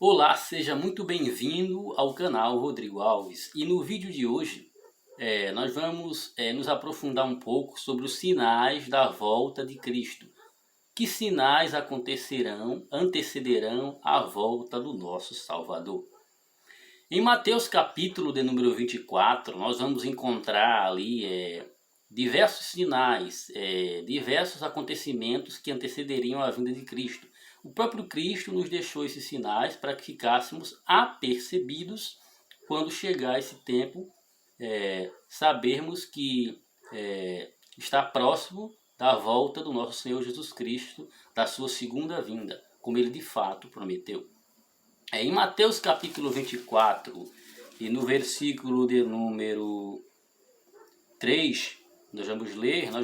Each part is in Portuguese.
Olá, seja muito bem-vindo ao canal Rodrigo Alves. E no vídeo de hoje, nós vamos nos aprofundar um pouco sobre os sinais da volta de Cristo. Que sinais antecederão a volta do nosso Salvador? Em Mateus capítulo de número 24, nós vamos encontrar ali diversos sinais, diversos acontecimentos que antecederiam a vinda de Cristo. O próprio Cristo nos deixou esses sinais para que ficássemos apercebidos quando chegar esse tempo, sabermos que está próximo da volta do nosso Senhor Jesus Cristo, da sua segunda vinda, como ele de fato prometeu. Em Mateus capítulo 24 e no versículo de número 3, nós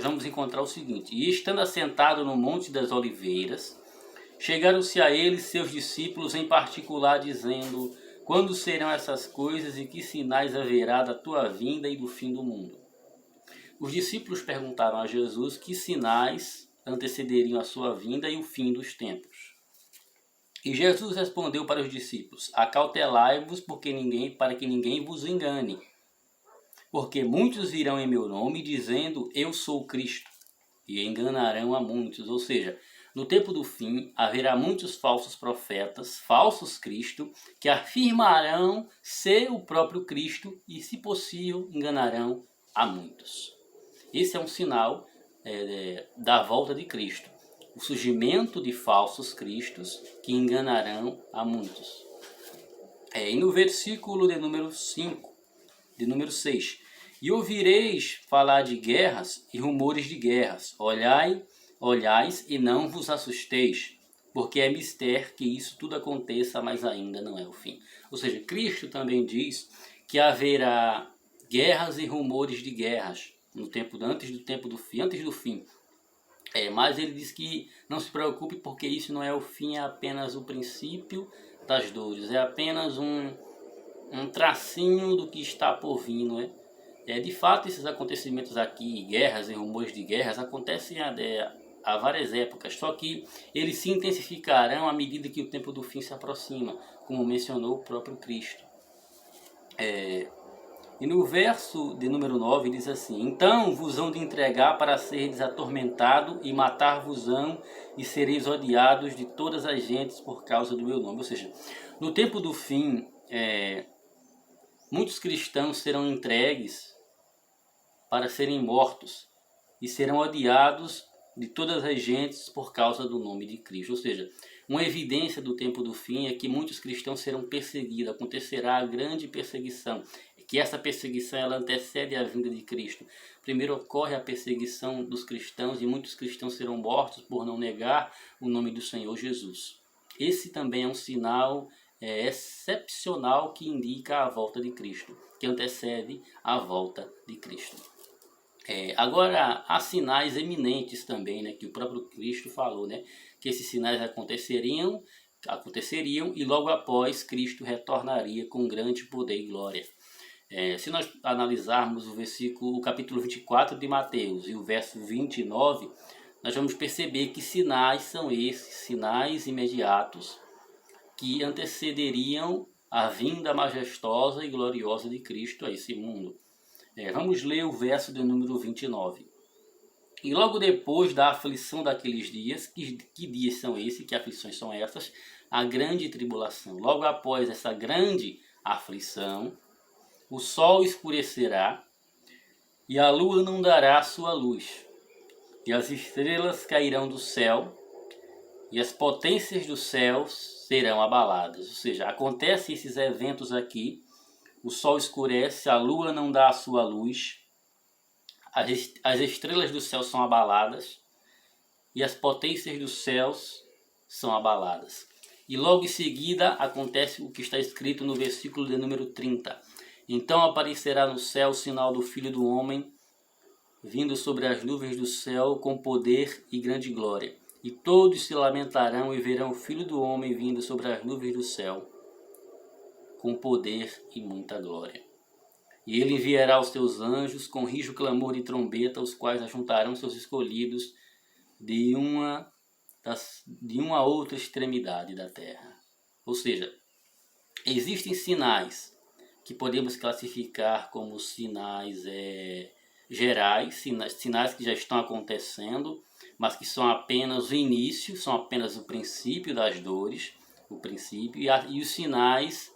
vamos encontrar o seguinte: E estando assentado no Monte das Oliveiras, chegaram-se a ele seus discípulos em particular, dizendo: Quando serão essas coisas e que sinais haverá da tua vinda e do fim do mundo? Os discípulos perguntaram a Jesus que sinais antecederiam a sua vinda e o fim dos tempos. E Jesus respondeu para os discípulos: Acautelai-vos para que ninguém vos engane. Porque muitos virão em meu nome dizendo: Eu sou Cristo, e enganarão a muitos. Ou seja, no tempo do fim haverá muitos falsos profetas, falsos Cristo, que afirmarão ser o próprio Cristo e, se possível, enganarão a muitos. Esse é um sinal da volta de Cristo. O surgimento de falsos cristos que enganarão a muitos. E no versículo de número 5, de número 6, E ouvireis falar de guerras e rumores de guerras. Olhais e não vos assusteis, porque é mister que isso tudo aconteça, mas ainda não é o fim. Ou seja, Cristo também diz que haverá guerras e rumores de guerras antes do fim. Mas ele diz que não se preocupe, porque isso não é o fim, é apenas o princípio das dores, é apenas um tracinho do que está por vir, não é? De fato, esses acontecimentos aqui, guerras e rumores de guerras, acontecem há várias épocas, só que eles se intensificarão à medida que o tempo do fim se aproxima, como mencionou o próprio Cristo. E no verso de número 9 diz assim: Então vos hão de entregar para seres atormentado e matar-vos-ão, e sereis odiados de todas as gentes por causa do meu nome. Ou seja, no tempo do fim, muitos cristãos serão entregues para serem mortos e serão odiados de todas as gentes por causa do nome de Cristo. Ou seja, uma evidência do tempo do fim é que muitos cristãos serão perseguidos, acontecerá a grande perseguição, que essa perseguição ela antecede a vinda de Cristo. Primeiro ocorre a perseguição dos cristãos e muitos cristãos serão mortos por não negar o nome do Senhor Jesus. Esse também é um sinal excepcional que indica a volta de Cristo, que antecede a volta de Cristo. Agora, há sinais eminentes também, né, que o próprio Cristo falou, né, que esses sinais aconteceriam e logo após Cristo retornaria com grande poder e glória. Se nós analisarmos o capítulo 24 de Mateus e o verso 29, nós vamos perceber que sinais são esses, sinais imediatos que antecederiam a vinda majestosa e gloriosa de Cristo a esse mundo. Vamos ler o verso de número 29. E logo depois da aflição daqueles dias, que dias são esses, que aflições são essas? A grande tribulação. Logo após essa grande aflição, o sol escurecerá e a lua não dará sua luz, e as estrelas cairão do céu e as potências dos céus serão abaladas. Ou seja, acontecem esses eventos aqui. O sol escurece, a lua não dá a sua luz, as estrelas do céu são abaladas e as potências dos céus são abaladas. E logo em seguida acontece o que está escrito no versículo de número 30. Então aparecerá no céu o sinal do Filho do Homem, vindo sobre as nuvens do céu com poder e grande glória. E todos se lamentarão e verão o Filho do Homem vindo sobre as nuvens do céu, com poder e muita glória. E ele enviará os seus anjos com rijo clamor de trombeta, os quais ajuntarão seus escolhidos de uma outra extremidade da terra. Ou seja, Existem sinais que podemos classificar como sinais gerais, sinais que já estão acontecendo, mas que são apenas o início, são apenas o princípio das dores, o princípio, e os sinais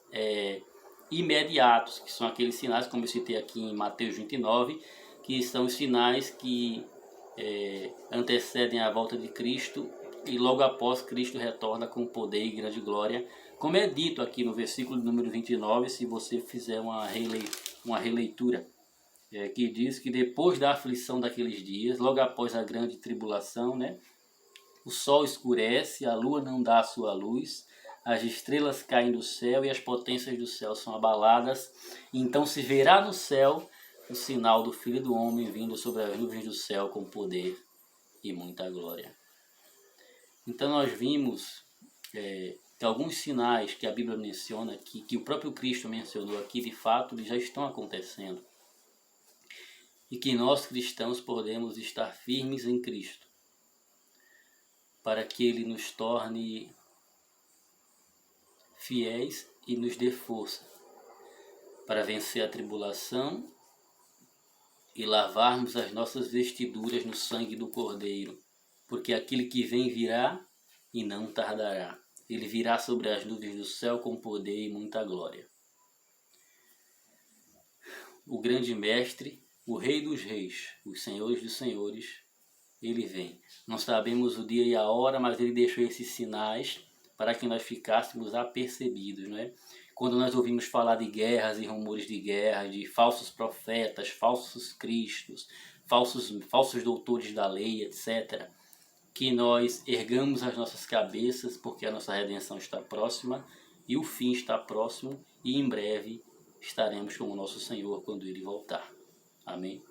imediatos, que são aqueles sinais, como eu citei aqui em Mateus 29, que são os sinais que antecedem a volta de Cristo e logo após Cristo retorna com poder e grande glória, como é dito aqui no versículo número 29, se você fizer uma releitura, que diz que depois da aflição daqueles dias, logo após a grande tribulação, né, o sol escurece, a lua não dá a sua luz, as estrelas caem do céu e as potências do céu são abaladas. Então se verá no céu o sinal do Filho do Homem vindo sobre as nuvens do céu com poder e muita glória. Então nós vimos que alguns sinais que a Bíblia menciona aqui, que o próprio Cristo mencionou aqui, de fato, eles já estão acontecendo. E que nós cristãos podemos estar firmes em Cristo, para que Ele nos torne fiéis e nos dê força para vencer a tribulação e lavarmos as nossas vestiduras no sangue do Cordeiro, porque aquele que vem virá e não tardará. Ele virá sobre as nuvens do céu com poder e muita glória. O grande mestre, o Rei dos Reis, os Senhores dos Senhores, ele vem. Não sabemos o dia e a hora, mas ele deixou esses sinais para que nós ficássemos apercebidos, não é? Quando nós ouvimos falar de guerras e rumores de guerra, de falsos profetas, falsos cristos, falsos doutores da lei, etc., que nós ergamos as nossas cabeças, porque a nossa redenção está próxima e o fim está próximo, e em breve estaremos com o nosso Senhor quando Ele voltar. Amém?